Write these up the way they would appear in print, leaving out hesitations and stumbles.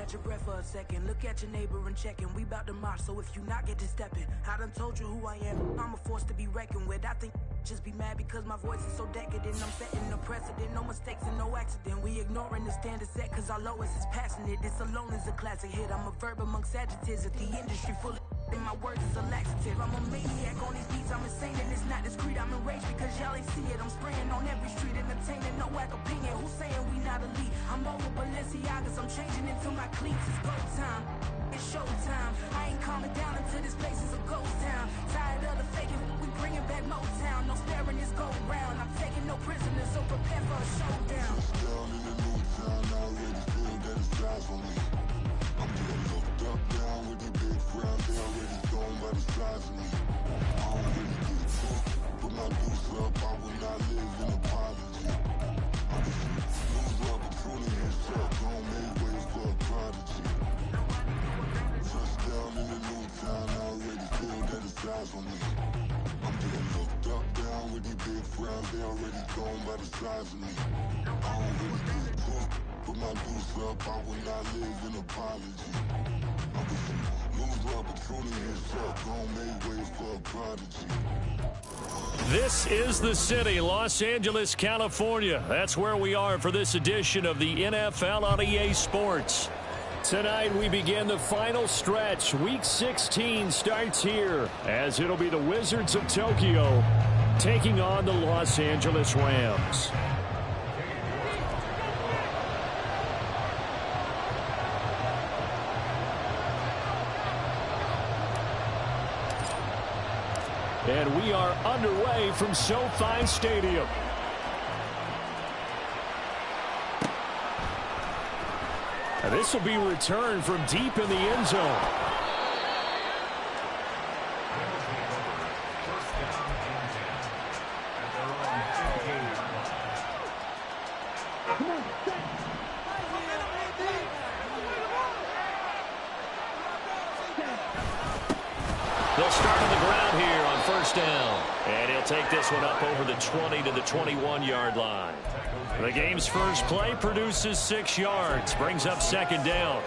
catch your breath for a second. Look at your neighbor and checking. We bout to march, so if you not get to stepping. I done told you who I am. I'm a force to be reckoned with. I think just be mad because my voice is so decadent. I'm setting the precedent. No mistakes and no accident. We ignoring the standard set cause our lowest is passionate. This alone is a classic hit. I'm a verb amongst adjectives. If the industry full of and my words is a laxative. I'm a maniac on these beats, I'm insane and it's not discreet. I'm enraged because y'all ain't see it. I'm spraying on every street, entertaining, no whack opinion. Who's saying we not elite? I'm over Balenciagas, I'm changing into my cleats. It's go time, it's show time. I ain't calming down until this place is a ghost town. Tired of the faking, we bringing back Motown. No sparing this go round. I'm taking no prisoners, so prepare for a showdown. Down in the new town, I already feel that it's eyes on me. I'm getting looked up, down with the big crowd. They already gone by the size of me. I don't really get took, put my goose up. I will not live in apology. I'm just lose opportunity, shut gon' make way for a prodigy. Touchdown in the new town, I already feel that it's eyes on me. I'm getting looked up, down with the big crowd. They already gone by the size of me. I don't really get took. Put my goose up, I will not live in apology. I'm just lose opportunity, shut gon' make way for a prodigy. This is the city, Los Angeles, California. That's where we are for this edition of the NFL on EA Sports. Tonight we begin the final stretch. Week 16 starts here as it'll be the Wizards of Tokyo taking on the Los Angeles Rams. And we are underway from SoFi Stadium. And this will be returned from deep in the end zone. They'll start on the ground here on first down. And he'll take this one up over the 20 to the 21-yard line. The game's first play produces 6 yards, brings up second down.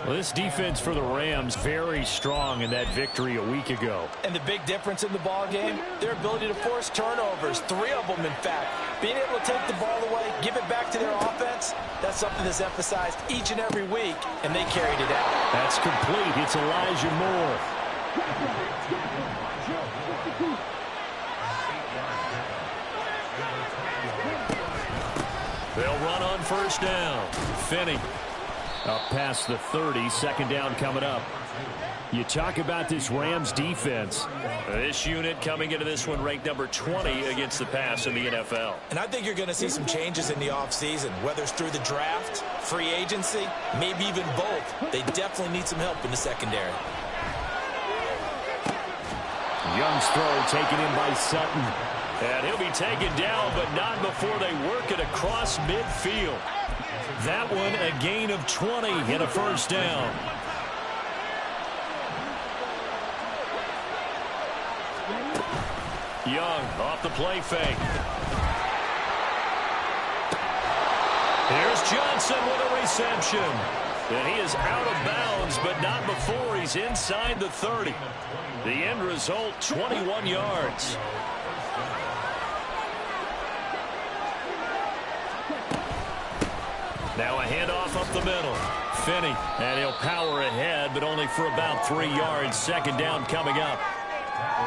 Well, this defense for the Rams very strong in that victory a week ago. And the big difference in the ball game, their ability to force turnovers, 3 of them in fact. Being able to take the ball away, give it back to their offense, that's something that's emphasized each and every week, and they carried it out. That's complete. It's Elijah Moore. They'll run on first down. Finney up past the 30. Second down coming up. You talk about this Rams defense. This unit coming into this one ranked number 20 against the pass in the NFL. And I think you're going to see some changes in the offseason, whether it's through the draft, free agency, maybe even both. They definitely need some help in the secondary. Young's throw taken in by Sutton. And he'll be taken down, but not before they work it across midfield. That one a gain of 20 and a first down. Young off the play fake. Here's Johnson with a reception. And he is out of bounds, but not before he's inside the 30. The end result, 21 yards. Now a handoff up the middle. Finney, and he'll power ahead, but only for about 3 yards. Second down coming up.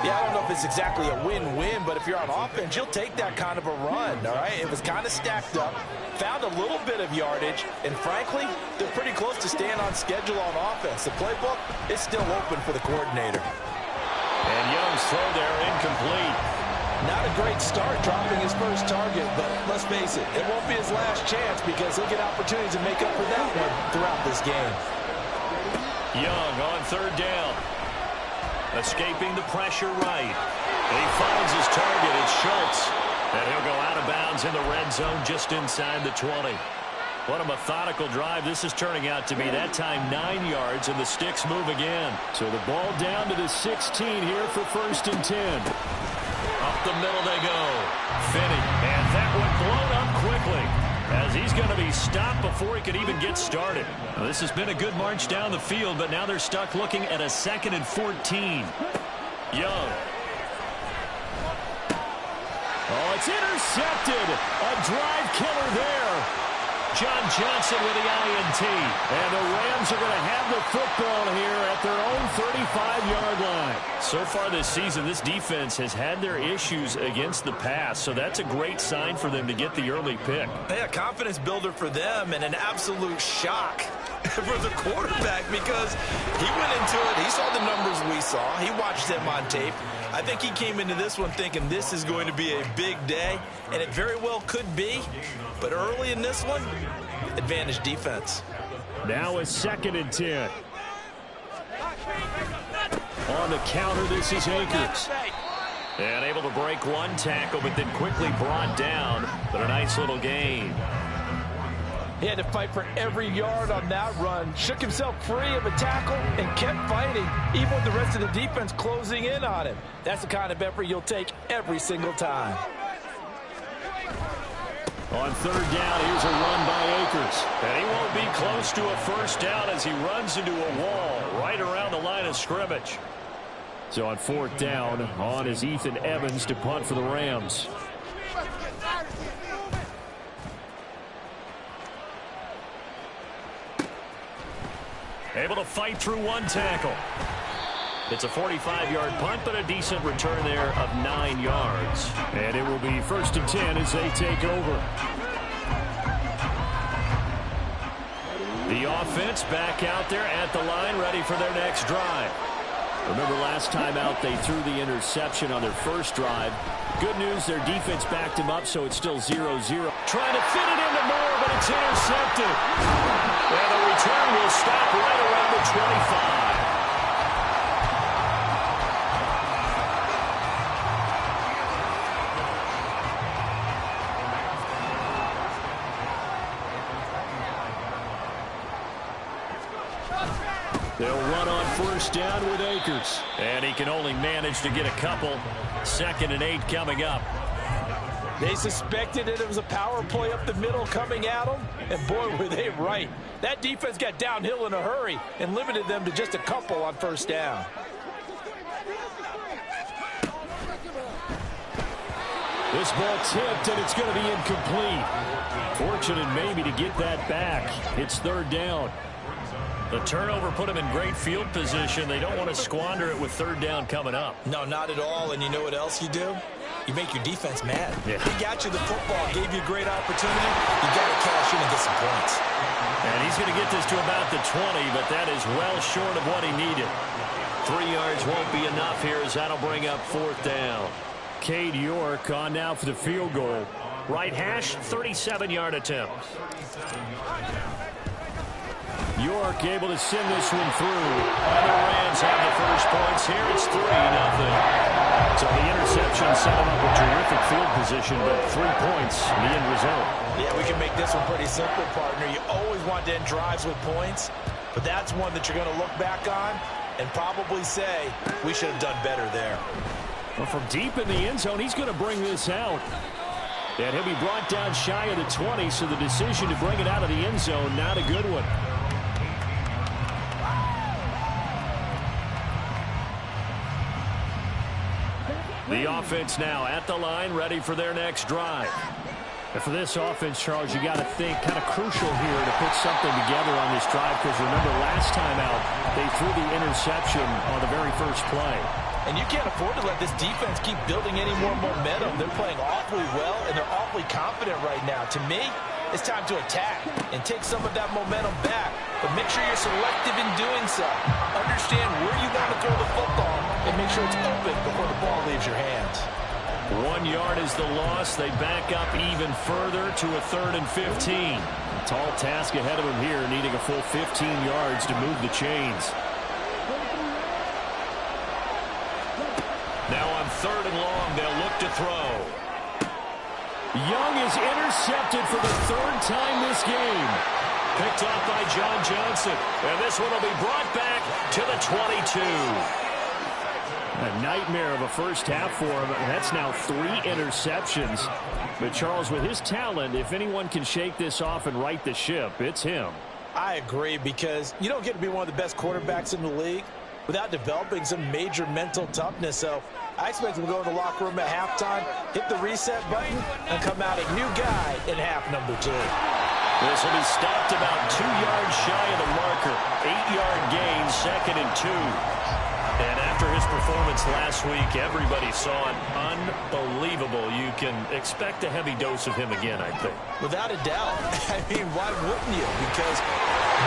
Yeah, I don't know if it's exactly a win-win, but if you're on offense, you'll take that kind of a run, all right? It was kind of stacked up, found a little bit of yardage, and frankly, they're pretty close to staying on schedule on offense. The playbook is still open for the coordinator. And Young's throw there incomplete. Not a great start dropping his first target, but let's face it, it won't be his last chance because he'll get opportunities to make up for that one throughout this game. Young on third down. Escaping the pressure right. And he finds his target. It's Schultz. And he'll go out of bounds in the red zone just inside the 20. What a methodical drive this is turning out to be. That time 9 yards, and the sticks move again. So the ball down to the 16 here for first and 10. Up the middle they go. Finney. And that one blown up quickly. as he's going to be stopped before he could even get started. Now, this has been a good march down the field, but now they're stuck looking at a 2nd and 14. Young. Oh, it's intercepted. A drive killer there. John Johnson with the INT. And the Rams are going to have the football here at their own 35-yard line. So far this season, this defense has had their issues against the pass, so that's a great sign for them to get the early pick. Yeah, confidence builder for them and an absolute shock for the quarterback because he went into it. He saw the numbers we saw. He watched them on tape. I think he came into this one thinking this is going to be a big day, and it very well could be. But early in this one, advantage defense. Now a 2nd and 10. On the counter, this is Akers. And able to break one tackle, but then quickly brought down. But a nice little gain. He had to fight for every yard on that run. Shook himself free of a tackle and kept fighting, even with the rest of the defense closing in on him. That's the kind of effort you'll take every single time. On 3rd down, here's a run by Akers. And he won't be close to a first down as he runs into a wall right around the line of scrimmage. So on 4th down, on is Ethan Evans to punt for the Rams. Able to fight through one tackle. It's a 45-yard punt, but a decent return there of 9 yards. And it will be 1st and 10 as they take over. The offense back out there at the line, ready for their next drive. Remember last time out they threw the interception on their first drive. Good news, their defense backed him up, so it's still 0-0. Trying to fit it into Moore, but it's intercepted. And the return will stop right around the 25. They'll run on 1st down with Akers. And he can only manage to get a couple. 2nd and 8 coming up. They suspected it was a power play up the middle coming at them. And boy, were they right. That defense got downhill in a hurry and limited them to just a couple on 1st down. This ball tipped, and it's going to be incomplete. Fortunate maybe to get that back. It's 3rd down. The turnover put him in great field position. They don't want to squander it with 3rd down coming up. No, not at all. And you know what else you do? You make your defense mad. Yeah. He got you the football, gave you a great opportunity. You got to cash in and get some points. And he's going to get this to about the 20, but that is well short of what he needed. 3 yards won't be enough here as that'll bring up 4th down. Cade York on now for the field goal. Right hash, 37-yard attempt. York able to send this one through. And the Rams have the first points here. It's 3-0. So the interception set him up with terrific field position, but 3 points in the end result. Yeah, we can make this one pretty simple, partner. You always want to end drives with points, but that's one that you're going to look back on and probably say, we should have done better there. Well, from deep in the end zone, he's going to bring this out. And he'll be brought down shy of the 20, so the decision to bring it out of the end zone, not a good one. The offense now at the line, ready for their next drive. And for this offense, Charles, you got to think kind of crucial here to put something together on this drive, because remember last time out, they threw the interception on the very first play. And you can't afford to let this defense keep building any more momentum. They're playing awfully well, and they're awfully confident right now. To me, it's time to attack and take some of that momentum back. But make sure you're selective in doing so. Understand where you want to throw the football and make sure it's open before the ball leaves your hands. 1 yard is the loss. They back up even further to a 3rd and 15. Tall task ahead of them here, needing a full 15 yards to move the chains. Now on 3rd and long, they'll look to throw. Young is intercepted for the 3rd time this game. Picked off by John Johnson. And this one will be brought back to the 22. A nightmare of a first half for him. That's now 3 interceptions. But Charles, with his talent, if anyone can shake this off and right the ship, it's him. I agree, because you don't get to be one of the best quarterbacks in the league without developing some major mental toughness. So I expect him to go in the locker room at halftime, hit the reset button, and come out a new guy in half number 2. This will be stopped about 2 yards shy of the marker. 8-yard gain, 2nd and 2. And after his performance last week, everybody saw it. Unbelievable. You can expect a heavy dose of him again, I think. Without a doubt. I mean, why wouldn't you? Because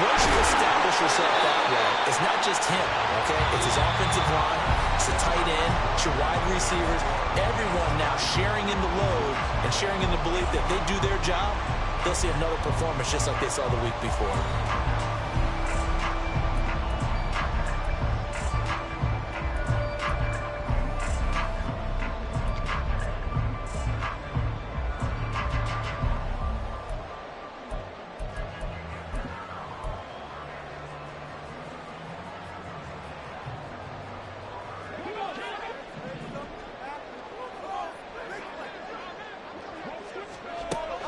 once you establish yourself that way, it's not just him, okay? It's his offensive line, it's the tight end, it's your wide receivers, everyone now sharing in the load and sharing in the belief that they do their job, they'll see another performance just like they saw the week before.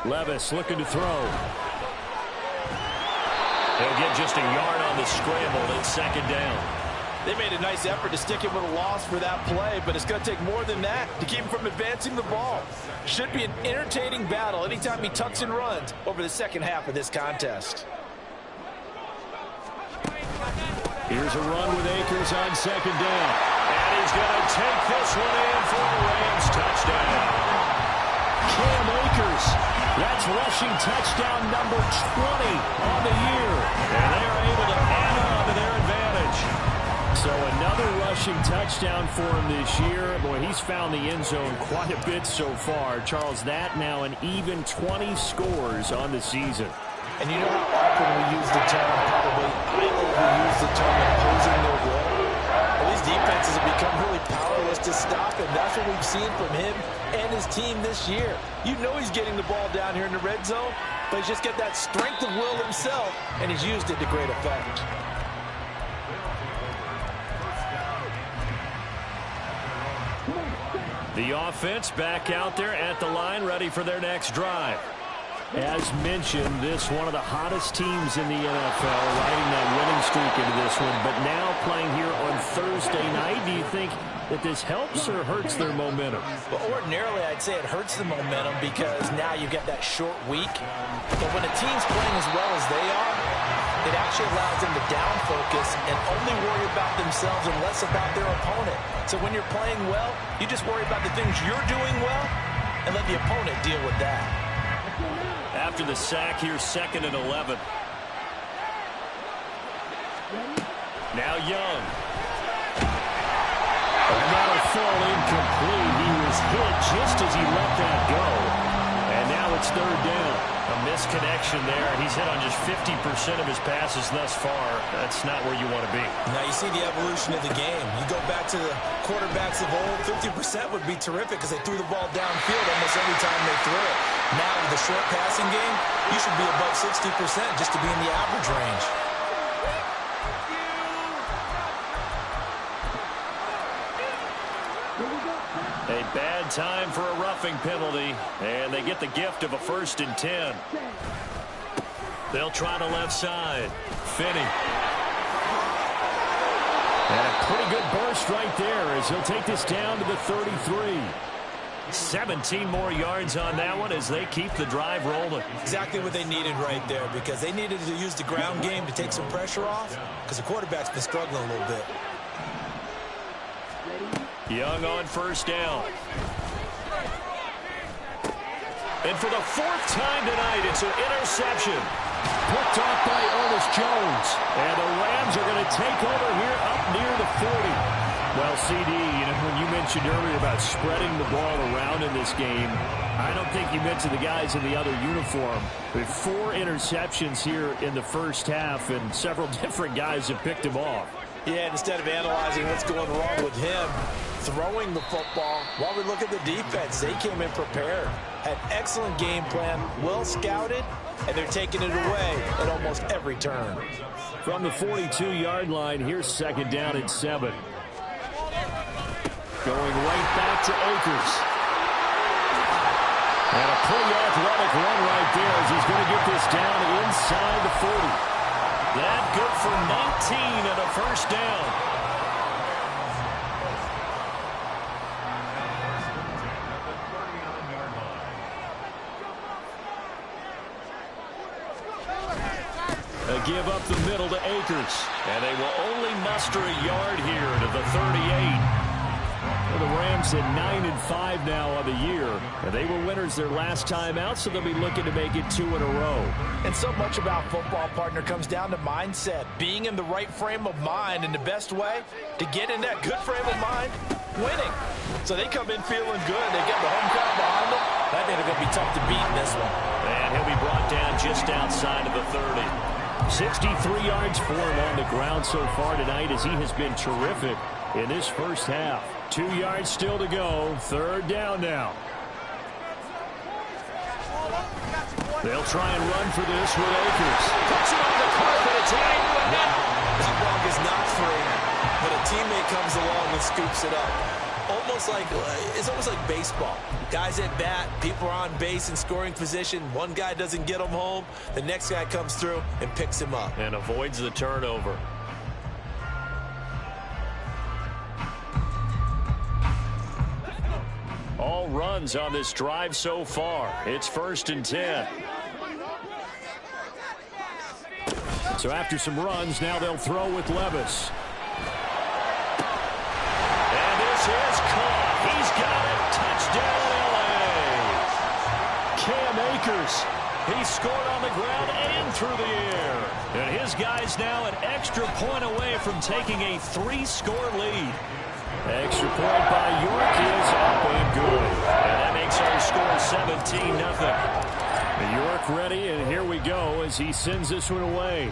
Levis looking to throw. He'll get just a yard on the scramble. It's 2nd down. They made a nice effort to stick him with a loss for that play, but it's going to take more than that to keep him from advancing the ball. Should be an entertaining battle anytime he tucks and runs over the second half of this contest. Here's a run with Akers on 2nd down. And he's going to take this one in for a Rams touchdown. Cam Akers. That's rushing touchdown number 20 on the year. And they are able to add on to their advantage. So another rushing touchdown for him this year. Boy, he's found the end zone quite a bit so far. Charles, that now an even 20 scores on the season. And you know how often we use the term, probably I overuse the term imposing their will? Well, these defenses have become really powerless to stop him. That's what we've seen from him and his team this year. You know he's getting the ball down here in the red zone, but he's just got that strength of will himself, and he's used it to great effect. The offense back out there at the line, ready for their next drive. As mentioned, this one of the hottest teams in the NFL, riding that winning streak into this one, but now playing here on Thursday night. Do you think that this helps or hurts their momentum? Well, ordinarily, I'd say it hurts the momentum because now you've got that short week. But when a team's playing as well as they are, it actually allows them to down focus and only worry about themselves and less about their opponent. So when you're playing well, you just worry about the things you're doing well and let the opponent deal with that. After the sack, here's 2nd and 11. Now Young. And that'll fall incomplete. He was hit just as he let that go. And now it's 3rd down. A misconnection there, and he's hit on just 50% of his passes thus far. That's not where you want to be. Now you see the evolution of the game. You go back to the quarterbacks of old, 50% would be terrific because they threw the ball downfield almost every time they threw it. Now with the short passing game, you should be above 60% just to be in the average range. A bad time for a roughing penalty, and they get the gift of a 1st and 10. They'll try the left side. Finney. And a pretty good burst right there as he'll take this down to the 33. 17 more yards on that one as they keep the drive rolling. Exactly what they needed right there, because they needed to use the ground game to take some pressure off because the quarterback's been struggling a little bit. Young on 1st down. And for the 4th time tonight, it's an interception. Picked off by Ernest Jones. And the Rams are going to take over here up near the 40. Well, CD, you know, when you mentioned earlier about spreading the ball around in this game, I don't think you mentioned the guys in the other uniform. With 4 interceptions here in the first half, and several different guys have picked him off. Yeah, instead of analyzing what's going wrong with him, throwing the football, while we look at the defense, they came in prepared. Had excellent game plan, well scouted, and they're taking it away at almost every turn. From the 42-yard line, here's 2nd down and 7. Going right back to Akers. And a pretty athletic run right there as he's going to get this down inside the 40. That good for 19 and a first down. A give up the middle to Akers. And they will only muster a yard here to the 38. The Rams at 9-5 now on the year. And they were winners their last time out, so they'll be looking to make it 2 in a row. And so much about football, partner, comes down to mindset. Being in the right frame of mind, and the best way to get in that good frame of mind, winning. So they come in feeling good. They get the home crowd behind them. I think they're going to be tough to beat in this one. And he'll be brought down just outside of the 30. 63 yards for him on the ground so far tonight as he has been terrific in this first half. 2 yards still to go. Third down now. They'll try and run for this with Akers. Puts it on the carpet. It's out. That ball is not free, but a teammate comes along and scoops it up. It's almost like baseball. Guys at bat, people are on base in scoring position. One guy doesn't get him home. The next guy comes through and picks him up. And avoids the turnover. All runs on this drive so far. It's 1st and 10. So after some runs, now they'll throw with Levis. And this is caught. He's got it. Touchdown, L.A. Cam Akers. He scored on the ground and through the air. And his guy's now an extra point away from taking a 3-score lead. Extra point by York is up and good. And that makes our score 17-0. York ready, and here we go as he sends this one away.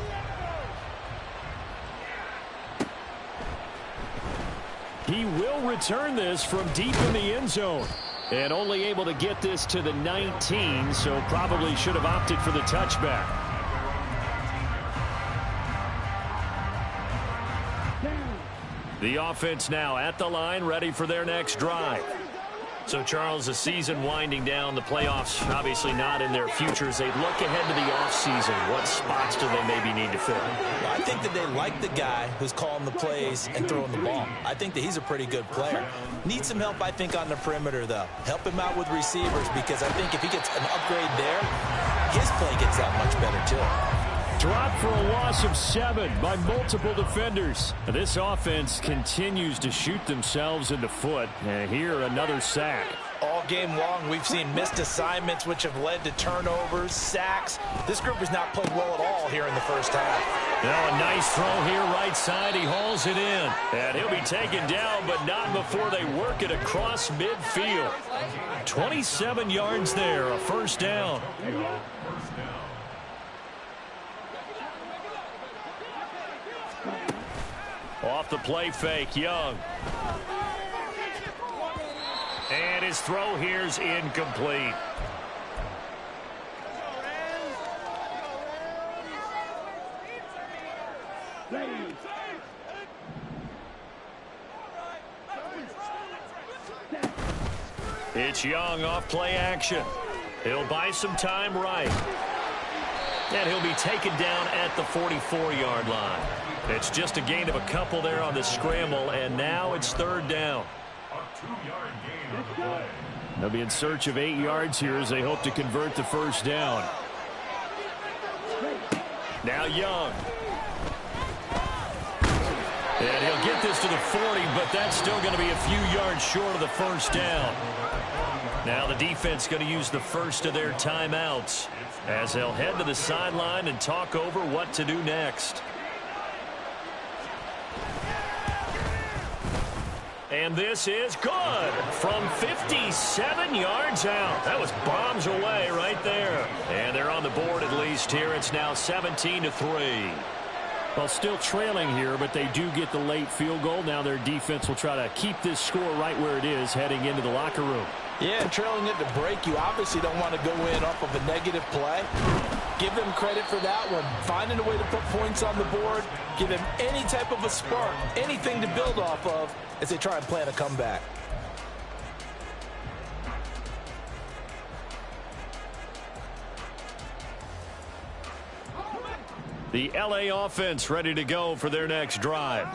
He will return this from deep in the end zone. And only able to get this to the 19, so probably should have opted for the touchback. The offense now at the line, ready for their next drive. So, Charles, the season winding down, the playoffs obviously not in their future. As they look ahead to the offseason, what spots do they maybe need to fill? Well, I think that they like the guy who's calling the plays and throwing the ball. I think that he's a pretty good player. Needs some help, I think, on the perimeter, though. Help him out with receivers, because I think if he gets an upgrade there, his play gets that much better, too. Dropped for a loss of 7 by multiple defenders. This offense continues to shoot themselves in the foot. And here, another sack. All game long, we've seen missed assignments, which have led to turnovers, sacks. This group has not played well at all here in the first half. Now a nice throw here right side. He hauls it in. And he'll be taken down, but not before they work it across midfield. 27 yards there, a first down. Off the play fake, Young. And his throw here's incomplete. It's Young off play action. He'll buy some time right. And he'll be taken down at the 44-yard line. It's just a gain of a couple there on the scramble, and now it's third down. They'll be in search of 8 yards here as they hope to convert the first down. Now Young. And he'll get this to the 40, but that's still going to be a few yards short of the first down. Now the defense going to use the first of their timeouts as they'll head to the sideline and talk over what to do next. And this is good from 57 yards out. That was bombs away right there. And they're on the board at least here. It's now 17-3. Well, still trailing here, but they do get the late field goal. Now their defense will try to keep this score right where it is heading into the locker room. Yeah, and trailing it to break, you obviously don't want to go in off of a negative play. Give them credit for that one. Finding a way to put points on the board, give them any type of a spark, anything to build off of as they try and plan a comeback. The LA offense ready to go for their next drive.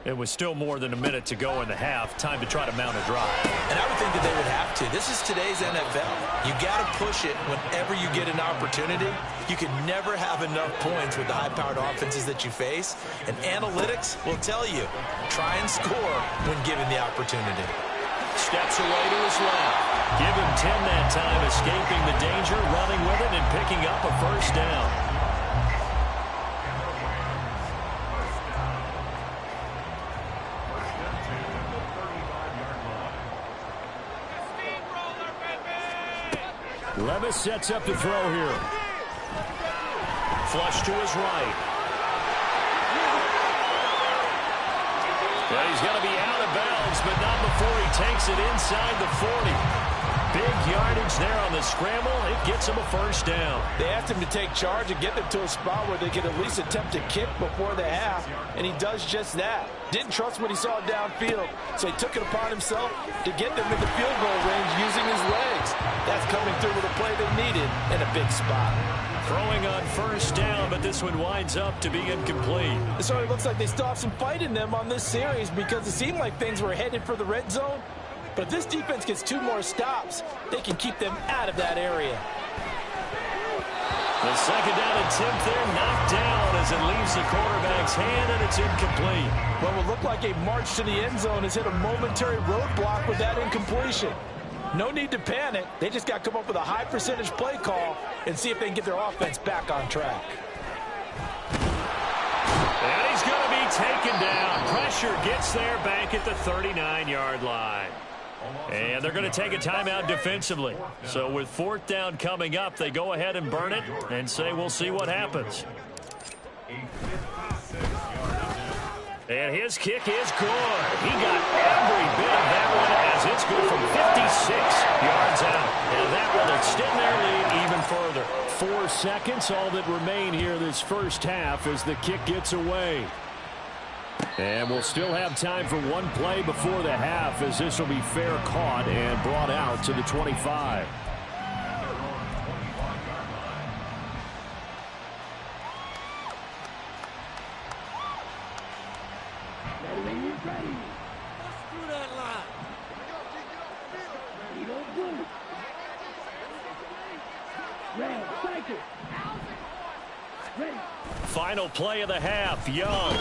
It was still more than a minute to go in the half. Time to try to mount a drive. And I would think that they would have to. This is today's NFL. You got to push it whenever you get an opportunity. You can never have enough points with the high-powered offenses that you face. And analytics will tell you, try and score when given the opportunity. Steps away to his left. Give him 10 that time, escaping the danger, running with it, and picking up a first down. Levis sets up to throw here. Flush to his right. Well, he's going to be out of bounds, but not before he takes it inside the 40. Big yardage there on the scramble. It gets him a first down. They asked him to take charge and get them to a spot where they could at least attempt to kick before the half, and he does just that. Didn't trust what he saw downfield, so he took it upon himself to get them into field goal range using his legs. That's coming through with a play they needed in a big spot. Throwing on first down, but this one winds up to be incomplete. It certainly looks like they still have some fight in them on this series because it seemed like things were headed for the red zone. But if this defense gets 2 more stops, they can keep them out of that area. The second down attempt there knocked down as it leaves the quarterback's hand, and it's incomplete. What will look like a march to the end zone has hit a momentary roadblock with that incompletion. No need to panic. They just got to come up with a high percentage play call and see if they can get their offense back on track. And he's going to be taken down. Pressure gets there back at the 39-yard line. And they're going to take a timeout defensively. So with 4th down coming up, they go ahead and burn it and say we'll see what happens. And his kick is good. He got every bit of that one as it's good from 56 yards out. And that will extend their lead even further. 4 seconds, all that remain here this first half as the kick gets away. And we'll still have time for one play before the half as this will be fair caught and brought out to the 25. Final play of the half. Young.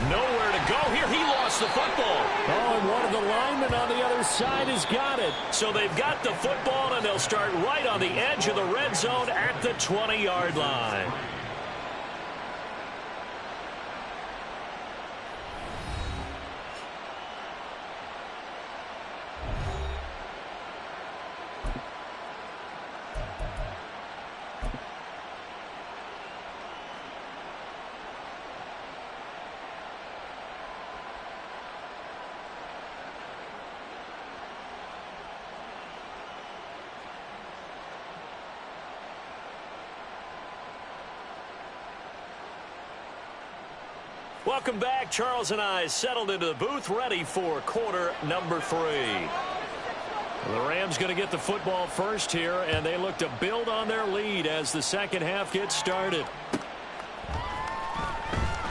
Nowhere to go here. He lost the football. Oh, and one of the linemen on the other side has got it. So they've got the football, and they'll start right on the edge of the red zone at the 20-yard line. Welcome back. Charles and I settled into the booth, ready for quarter number 3. The Rams going to get the football first here, and they look to build on their lead as the second half gets started.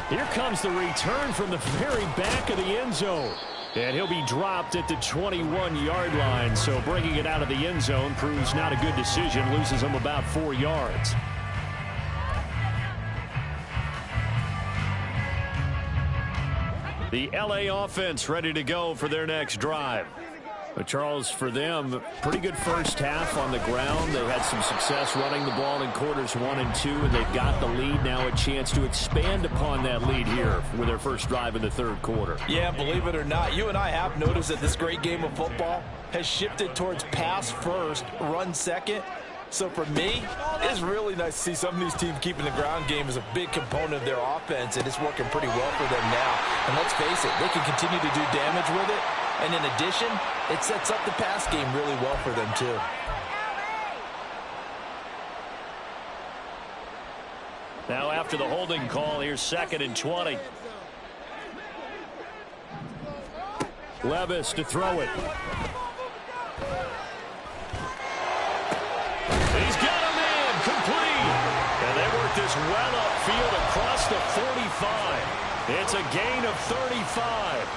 Here comes the return from the very back of the end zone. And he'll be dropped at the 21-yard line, so bringing it out of the end zone proves not a good decision, loses him about 4 yards. The LA offense ready to go for their next drive. But Charles, for them, pretty good first half on the ground. They had some success running the ball in quarters 1 and 2, and they've got the lead now, a chance to expand upon that lead here with their first drive in the third quarter. Yeah, believe it or not, you and I have noticed that this great game of football has shifted towards pass first, run second. So for me, it's really nice to see some of these teams keeping the ground game as a big component of their offense, and it's working pretty well for them now. And let's face it, they can continue to do damage with it. And in addition, it sets up the pass game really well for them too. Now after the holding call, here's 2nd and 20. Levis to throw it. He's got him in, complete. And they work with this well upfield across the 45. It's a gain of 35.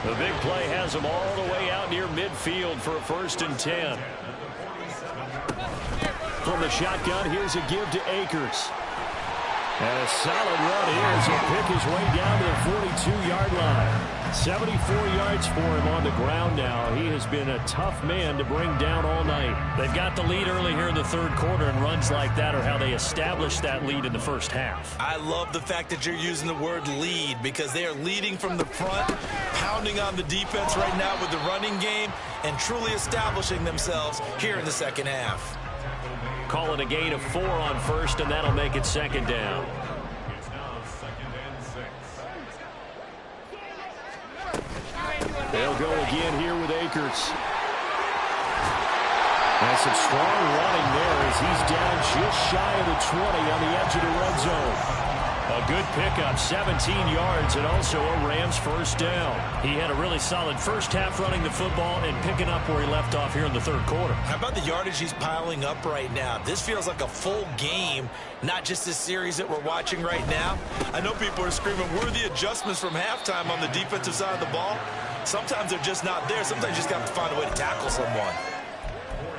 The big play has them all the way out near midfield for a 1st and 10. From the shotgun, here's a give to Akers. And a solid run here as he'll pick his way down to the 42-yard line. 74 yards for him on the ground now. He has been a tough man to bring down all night. They've got the lead early here in the 3rd quarter, and runs like that are how they established that lead in the 1st half. I love the fact that you're using the word lead, because they are leading from the front, pounding on the defense right now with the running game, and truly establishing themselves here in the 2nd half. Call it a gain of 4 on 1st, and that'll make it 2nd down. They'll go again here with Akers. And some strong running there as he's down just shy of the 20 on the edge of the red zone. A good pickup, 17 yards, and also a Rams 1st down. He had a really solid 1st half running the football and picking up where he left off here in the 3rd quarter. How about the yardage he's piling up right now? This feels like a full game, not just this series that we're watching right now. I know people are screaming, where are the adjustments from halftime on the defensive side of the ball? Sometimes they're just not there. Sometimes you just got to find a way to tackle someone.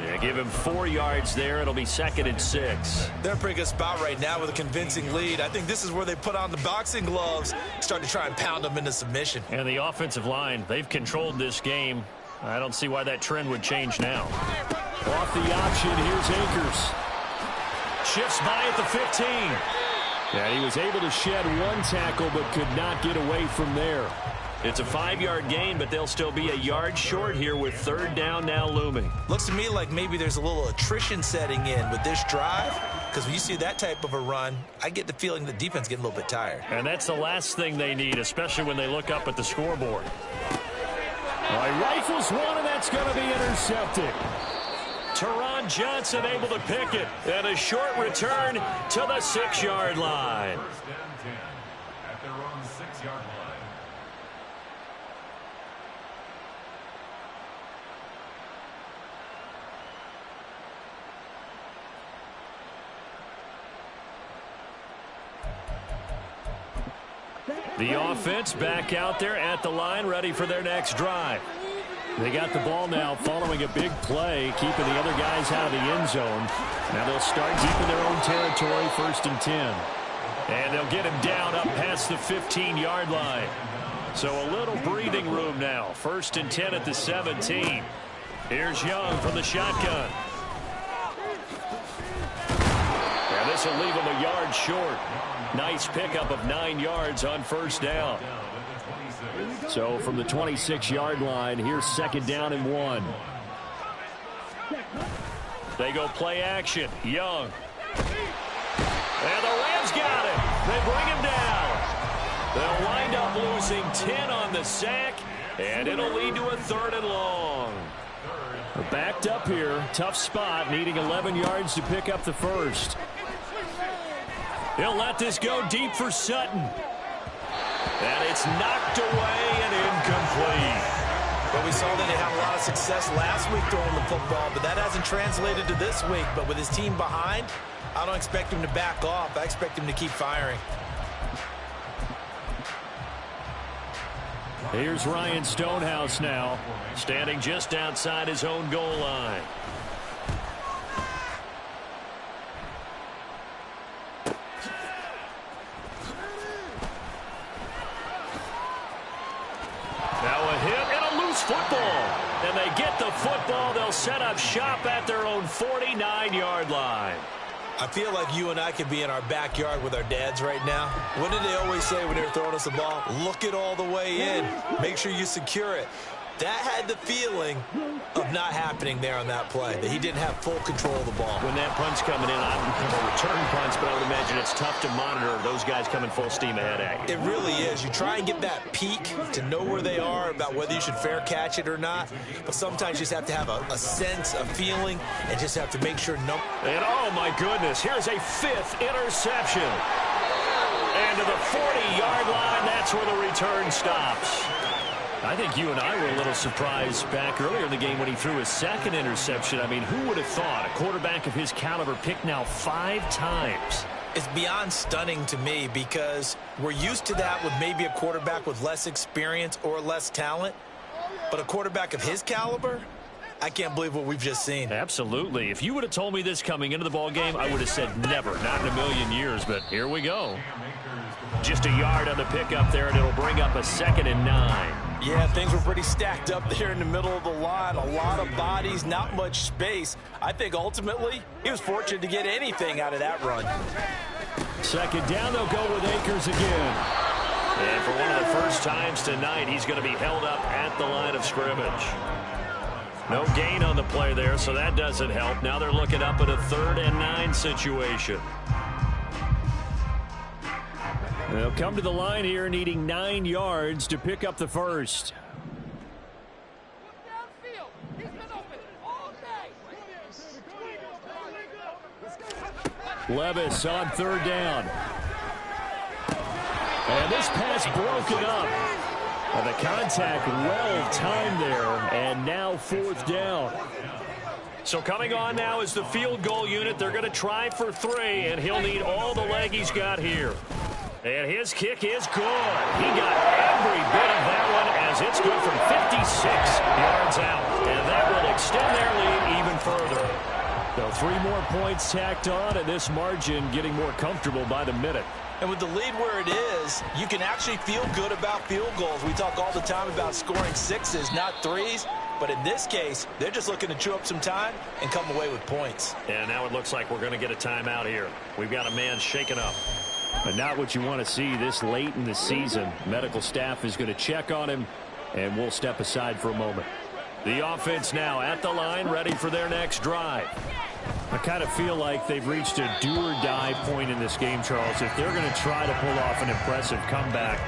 Yeah, give him 4 yards there. It'll be 2nd and 6. They're in a pretty good spot right now with a convincing lead. I think this is where they put on the boxing gloves, start to try and pound them into submission. And the offensive line, they've controlled this game. I don't see why that trend would change now. Off the option, here's Akers. Shifts by at the 15. Yeah, he was able to shed 1 tackle but could not get away from there. It's a 5-yard gain, but they'll still be a yard short here with 3rd down now looming. Looks to me like maybe there's a little attrition setting in with this drive, because when you see that type of a run, I get the feeling the defense getting a little bit tired. And that's the last thing they need, especially when they look up at the scoreboard. All right, rifles one, and that's going to be intercepted. Teron Johnson able to pick it, and a short return to the 6-yard line. At their own 6-yard line. The offense back out there at the line, ready for their next drive. They got the ball now following a big play, keeping the other guys out of the end zone. Now they'll start deep in their own territory, 1st and 10. And they'll get him down up past the 15-yard line. So a little breathing room now. 1st and 10 at the 17. Here's Young from the shotgun. And this will leave him a yard short. Nice pickup of 9 yards on 1st down. So from the 26-yard line, here's 2nd down and 1. They go play action. Young. And the Rams got him. They bring him down. They'll wind up losing 10 on the sack, and it'll lead to a 3rd and long. They're backed up here. Tough spot, needing 11 yards to pick up the 1st. He'll let this go deep for Sutton. And it's knocked away and incomplete. Well, we saw that they had a lot of success last week throwing the football, but that hasn't translated to this week. But with his team behind, I don't expect him to back off. I expect him to keep firing. Here's Ryan Stonehouse now, standing just outside his own goal line. Football, and they get the football. They'll set up shop at their own 49-yard line. I feel like you and I could be in our backyard with our dads right now. What did they always say when they were throwing us the ball? Look it all the way in. Make sure you secure it. That had the feeling of not happening there on that play, that he didn't have full control of the ball. When that punch coming in, I don't become a return punch, but I would imagine it's tough to monitor those guys coming full steam ahead at you. It really is. You try and get that peek to know where they are, about whether you should fair catch it or not, but sometimes you just have to have a sense, a feeling, and just have to make sure. And oh my goodness, here's a 5th interception. And to the 40-yard line, that's where the return stops. I think you and I were a little surprised back earlier in the game when he threw his 2nd interception. I mean, who would have thought a quarterback of his caliber picked now 5 times? It's beyond stunning to me because we're used to that with maybe a quarterback with less experience or less talent. But a quarterback of his caliber, I can't believe what we've just seen. Absolutely. If you would have told me this coming into the ball game, I would have said never, not in a million years, but here we go. Just a yard on the pickup there, and it'll bring up a 2nd and 9. Yeah, things were pretty stacked up there in the middle of the line. A lot of bodies, not much space. I think ultimately he was fortunate to get anything out of that run. 2nd down, they'll go with Akers again. And for one of the first times tonight, he's going to be held up at the line of scrimmage. No gain on the play there, so that doesn't help. Now they're looking up at a 3rd and 9 situation. They'll come to the line here needing 9 yards to pick up the first. Levis on 3rd down. And this pass broken up. And the contact well timed there, and now 4th down. So coming on now is the field goal unit. They're going to try for 3, and he'll need all the leg he's got here. And his kick is good. He got every bit of that one as it's good from 56 yards out. And that will extend their lead even further. So 3 more points tacked on, and this margin getting more comfortable by the minute. And with the lead where it is, you can actually feel good about field goals. We talk all the time about scoring 6s, not 3s. But in this case, they're just looking to chew up some time and come away with points. And now it looks like we're going to get a timeout here. We've got a man shaken up. But not what you want to see this late in the season. Medical staff is going to check on him, and we'll step aside for a moment. The offense now at the line, ready for their next drive. I kind of feel like they've reached a do-or-die point in this game, Charles. If they're going to try to pull off an impressive comeback,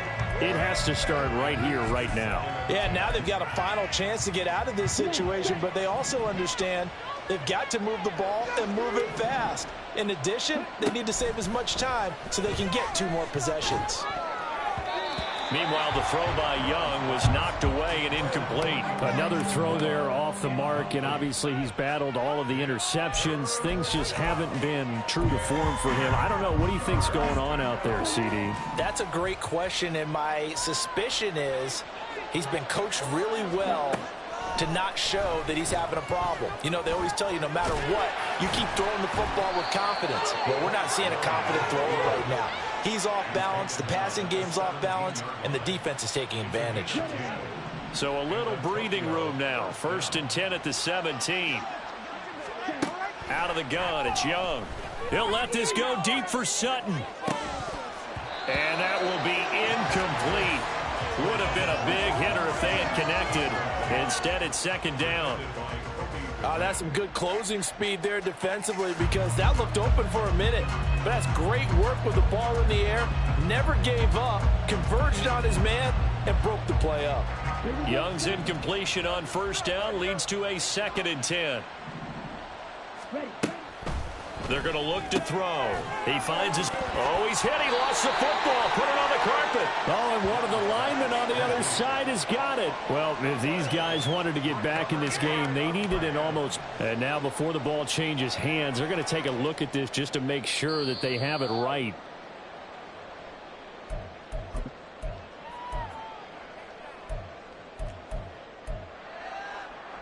it has to start right here, right now. Yeah, now they've got a final chance to get out of this situation, but they also understand they've got to move the ball and move it fast. In addition, they need to save as much time so they can get 2 more possessions. Meanwhile, the throw by Young was knocked away and incomplete. Another throw there off the mark, and obviously he's battled all of the interceptions. Things just haven't been true to form for him. I don't know. What do you think's going on out there, CD? That's a great question, and my suspicion is he's been coached really well to not show that he's having a problem. You know, they always tell you no matter what, you keep throwing the football with confidence. Well, we're not seeing a confident thrower right now. He's off balance, the passing game's off balance, and the defense is taking advantage. So a little breathing room now. 1st and 10 at the 17. Out of the gun, it's Young. He'll let this go deep for Sutton. And that will be incomplete. Would have been a big hitter if they had connected. Instead, it's 2nd down. That's some good closing speed there defensively because that looked open for a minute. But that's great work with the ball in the air. Never gave up, converged on his man, and broke the play up. Young's incompletion on 1st down leads to a 2nd and 10. They're going to look to throw. He finds his... Oh, he's hit. He lost the football. Put it on the carpet. Oh, and one of the linemen on the other side has got it. Well, if these guys wanted to get back in this game, they needed an almost... And now before the ball changes hands, they're going to take a look at this just to make sure that they have it right.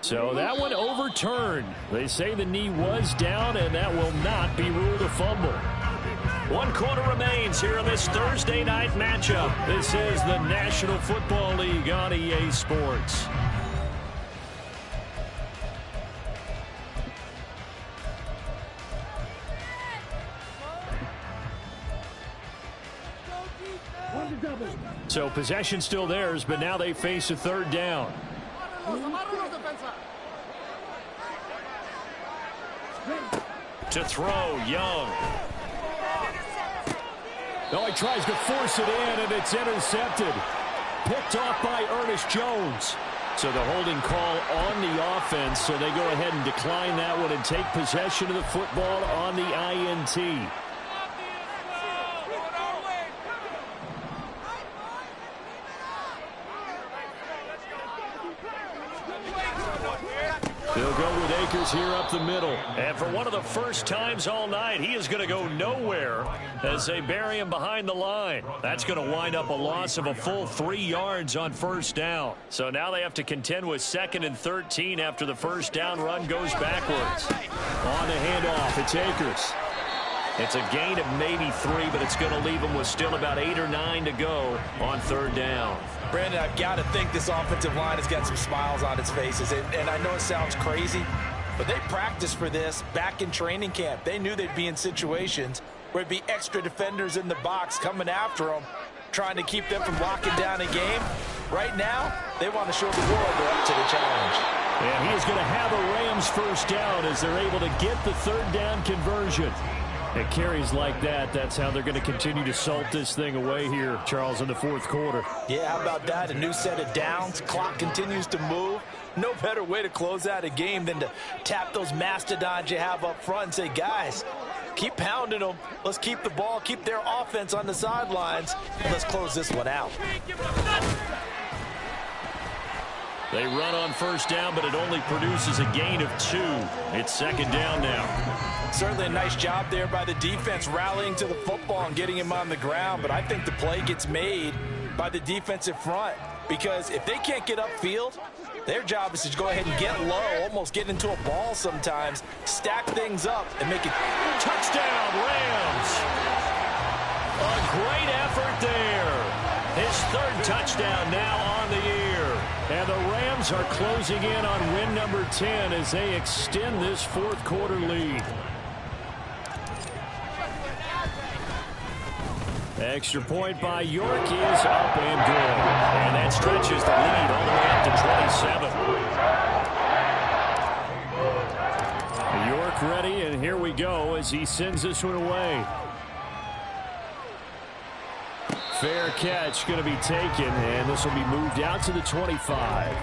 So that one overturned. They say the knee was down, and that will not be ruled a fumble. 1 quarter remains here in this Thursday night matchup. This is the National Football League on EA Sports. So possession still theirs, but now they face a 3rd down. To throw, Young. Oh, he tries to force it in, and it's intercepted. Picked off by Ernest Jones. So the holding call on the offense, so they go ahead and decline that one and take possession of the football on the INT. They'll go with Akers here up the middle. And for one of the first times all night, he is going to go nowhere as they bury him behind the line. That's going to wind up a loss of a full 3 yards on first down. So now they have to contend with 2nd and 13 after the first down run goes backwards. On the handoff, it's Akers. It's a gain of maybe 3, but it's going to leave them with still about 8 or 9 to go on 3rd down. Brandon, I've got to think this offensive line has got some smiles on its faces. And I know it sounds crazy, but they practiced for this back in training camp. They knew they'd be in situations where it'd be extra defenders in the box coming after them, trying to keep them from locking down a game. Right now, they want to show the world they're up to the challenge. And he is going to have a Rams first down as they're able to get the 3rd down conversion. It carries like that. That's how they're going to continue to salt this thing away here, Charles, in the 4th quarter. Yeah, how about that? A new set of downs. Clock continues to move. No better way to close out a game than to tap those mastodons you have up front and say, guys, keep pounding them. Let's keep the ball, keep their offense on the sidelines, and let's close this one out. They run on first down, but it only produces a gain of 2. It's 2nd down now. Certainly a nice job there by the defense rallying to the football and getting him on the ground, but I think the play gets made by the defensive front because if they can't get upfield, their job is to go ahead and get low, almost get into a ball sometimes, stack things up, and make it. Touchdown, Rams! A great effort there. His 3rd touchdown now on the year. And the Rams are closing in on win number 10 as they extend this 4th quarter lead. Extra point by York is up and good. And that stretches the lead all the way up to 27. York ready, and here we go as he sends this one away. Fair catch going to be taken, and this will be moved out to the 25.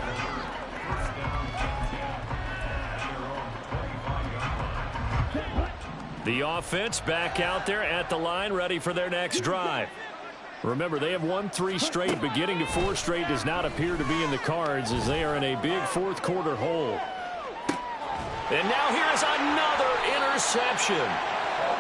The offense back out there at the line, ready for their next drive. Remember, they have won 3 straight, but getting to 4 straight does not appear to be in the cards as they are in a big 4th quarter hole. And now here's another interception.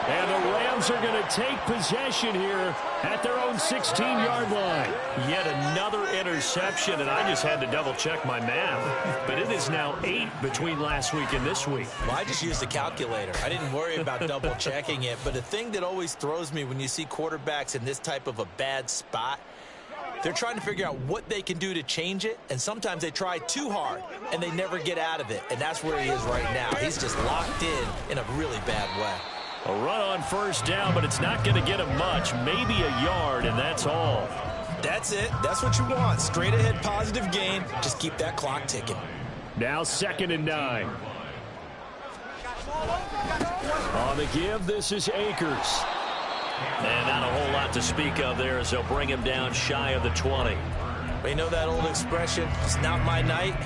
And the Rams are going to take possession here at their own 16-yard line. Yet another interception, and I just had to double-check my math. But it is now 8 between last week and this week. Well, I just used a calculator. I didn't worry about double-checking it. But the thing that always throws me when you see quarterbacks in this type of a bad spot, they're trying to figure out what they can do to change it, and sometimes they try too hard, and they never get out of it. And that's where he is right now. He's just locked in a really bad way. A run on first down, but it's not going to get him much. Maybe a yard, and that's all. That's it. That's what you want. Straight ahead positive gain. Just keep that clock ticking. Now 2nd and 9. On the give, this is Akers. And not a whole lot to speak of there as they'll bring him down shy of the 20. But you know that old expression, it's not my night?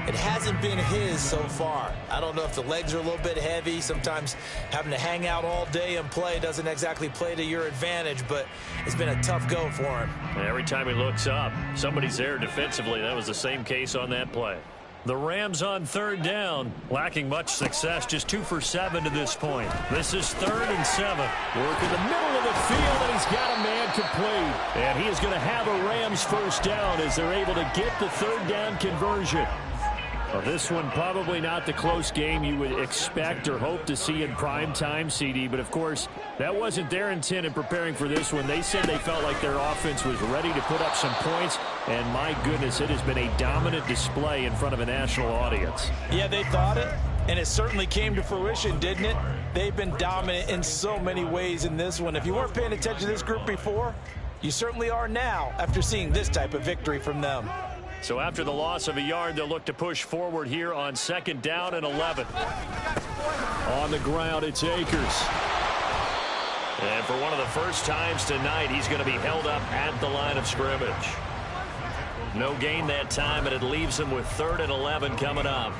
It hasn't been his so far. I don't know if the legs are a little bit heavy. Sometimes having to hang out all day and play doesn't exactly play to your advantage, but it's been a tough go for him. Every time he looks up, somebody's there defensively. That was the same case on that play. The Rams on 3rd down, lacking much success, just 2 for 7 to this point. This is 3rd and 7. Work in the middle of the field, and he's got a man complete. And he is going to have a Rams first down as they're able to get the 3rd down conversion. Well, this one probably not the close game you would expect or hope to see in prime time, CD. But, of course, that wasn't their intent in preparing for this one. They said they felt like their offense was ready to put up some points. And, my goodness, it has been a dominant display in front of a national audience. Yeah, they thought it, and it certainly came to fruition, didn't it? They've been dominant in so many ways in this one. If you weren't paying attention to this group before, you certainly are now after seeing this type of victory from them. So after the loss of a yard, they'll look to push forward here on 2nd down and 11. On the ground, it's Akers. And for one of the first times tonight, he's going to be held up at the line of scrimmage. No gain that time, and it leaves him with 3rd and 11 coming up.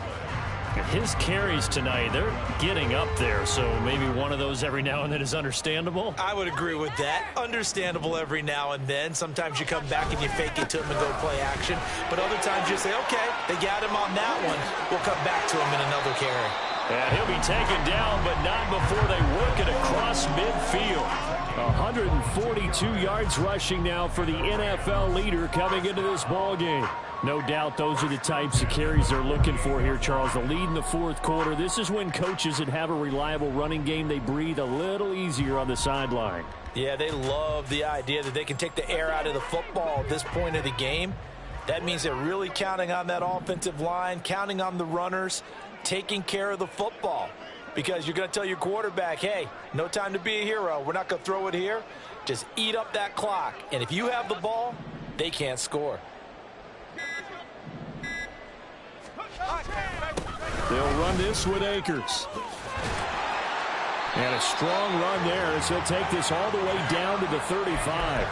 His carries tonight, they're getting up there, so maybe one of those every now and then is understandable. I would agree with that. Understandable every now and then. Sometimes you come back and you fake it to him and go play action. But other times you say, okay, they got him on that one. We'll come back to him in another carry. And he'll be taken down, but not before they work it across midfield. 142 yards rushing now for the NFL leader coming into this ball game. No doubt those are the types of carries they're looking for here, Charles. The lead in the fourth quarter. This is when coaches that have a reliable running game, they breathe a little easier on the sideline. Yeah, they love the idea that they can take the air out of the football at this point of the game. That means they're really counting on that offensive line, counting on the runners, taking care of the football. Because you're going to tell your quarterback, hey, no time to be a hero. We're not going to throw it here. Just eat up that clock. And if you have the ball, they can't score. They'll run this with Akers. And a strong run there as he'll take this all the way down to the 35.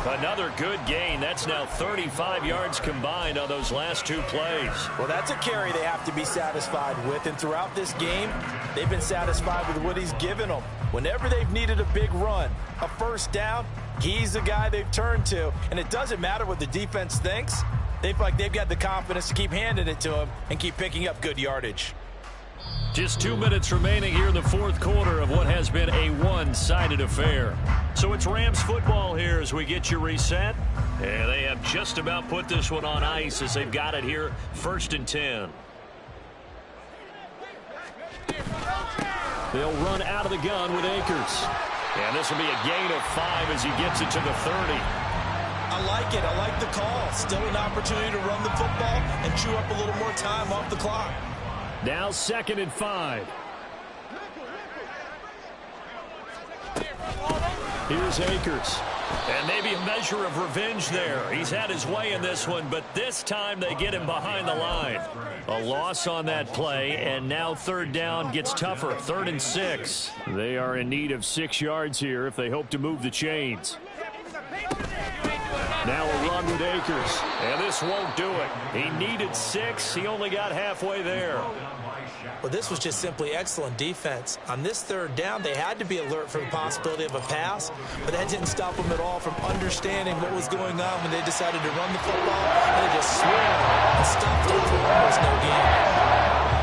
Another good gain. That's now 35 yards combined on those last two plays. Well, that's a carry they have to be satisfied with. And throughout this game, they've been satisfied with what he's given them. Whenever they've needed a big run, a first down, he's the guy they've turned to. And it doesn't matter what the defense thinks. They feel like they've got the confidence to keep handing it to him and keep picking up good yardage. Just 2 minutes remaining here in the fourth quarter of what has been a one-sided affair. So it's Rams football here as we get you reset. And they have just about put this one on ice as they've got it here, 1st and 10. They'll run out of the gun with Akers. And this will be a gain of 5 as he gets it to the 30. I like it. I like the call. Still an opportunity to run the football and chew up a little more time off the clock. Now 2nd and 5. Here's Akers. And maybe a measure of revenge there. He's had his way in this one, but this time they get him behind the line. A loss on that play, and now 3rd down gets tougher. 3rd and 6. They are in need of 6 yards here if they hope to move the chains. Now a run with Akers. And this won't do it. He needed 6. He only got halfway there. Well, this was just simply excellent defense. On this 3rd down, they had to be alert for the possibility of a pass, but that didn't stop them at all from understanding what was going on when they decided to run the football, and they just swung and stopped it for almost no gain.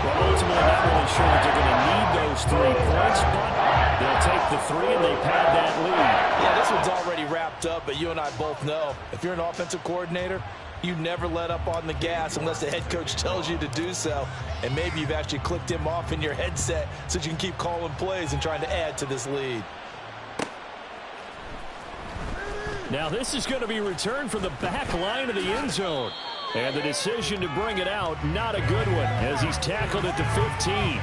Well, ultimately, not really sure that they're going to need those 3 points, but they'll take the 3 and they pad that lead. Yeah, this one's already wrapped up, but you and I both know if you're an offensive coordinator, you never let up on the gas unless the head coach tells you to do so. And maybe you've actually clicked him off in your headset so you can keep calling plays and trying to add to this lead. Now this is going to be returned from the back line of the end zone. And the decision to bring it out, not a good one, as he's tackled at the 15.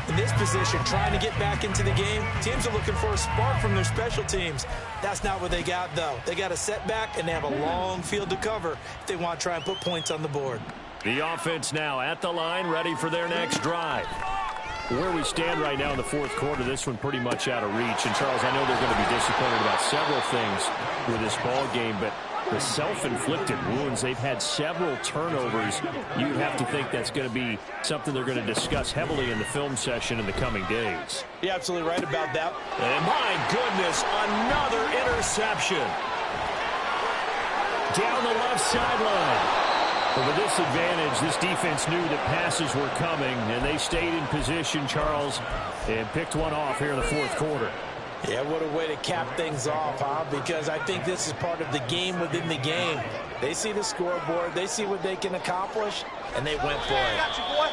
In this position, trying to get back into the game, teams are looking for a spark from their special teams. That's not what they got, though. They got a setback, and they have a long field to cover if they want to try and put points on the board. The offense now at the line, ready for their next drive. Where we stand right now in the fourth quarter, this one pretty much out of reach. And, Charles, I know they're going to be disappointed about several things with this ball game, but the self-inflicted wounds, they've had several turnovers. You have to think that's going to be something they're going to discuss heavily in the film session in the coming days. You're absolutely right about that. And my goodness, another interception. Down the left sideline. But with this advantage, this defense knew that passes were coming, and they stayed in position, Charles, and picked one off here in the fourth quarter. Yeah, what a way to cap things off, huh? Because I think this is part of the game within the game. They see the scoreboard, they see what they can accomplish, and they went for it. Got you, boy.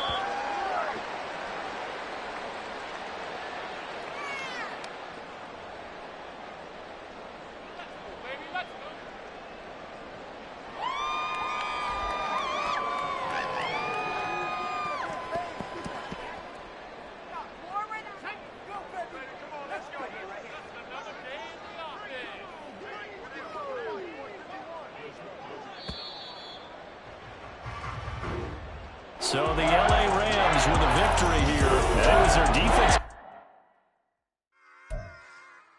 So the LA Rams with a victory here. That was their defense.